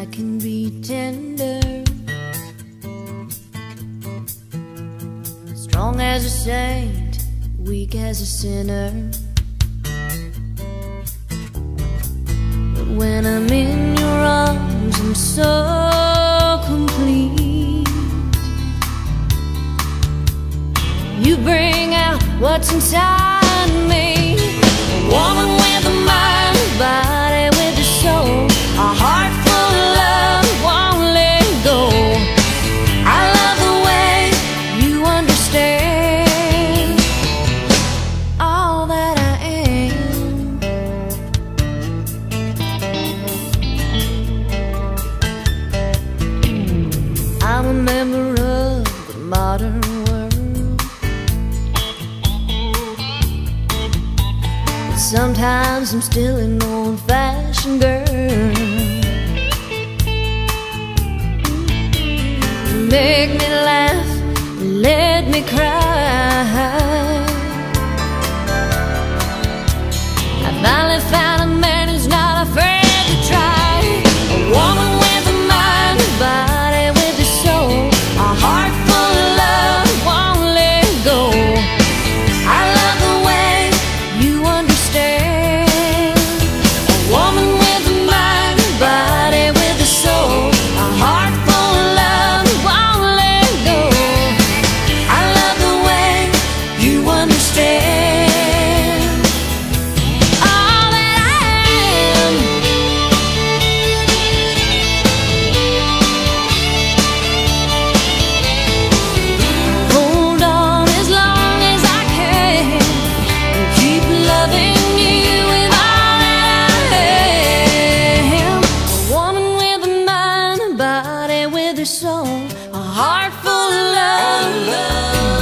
I can be tender, strong as a saint, weak as a sinner. But when I'm in your arms, I'm so complete. You bring out what's inside me, a woman with a mind, a body with a soul, a heart full of love, won't let go. I love the way you understand all that I am. I'm a member of the modern world, but sometimes I'm still an old-fashioned girl. Make me laugh, let me cry. I finally found a man who's not afraid to try. A woman with a mind, a body with a soul, a heart full of love, won't let go. I love the way you understand. A woman with a mind, a body with a soul, a heart full of love, won't let go. I love the way you understand all that I am. Hold on as long as I can, and keep loving you with all that I am. A woman with a mind, a body with a soul, a heart full of love.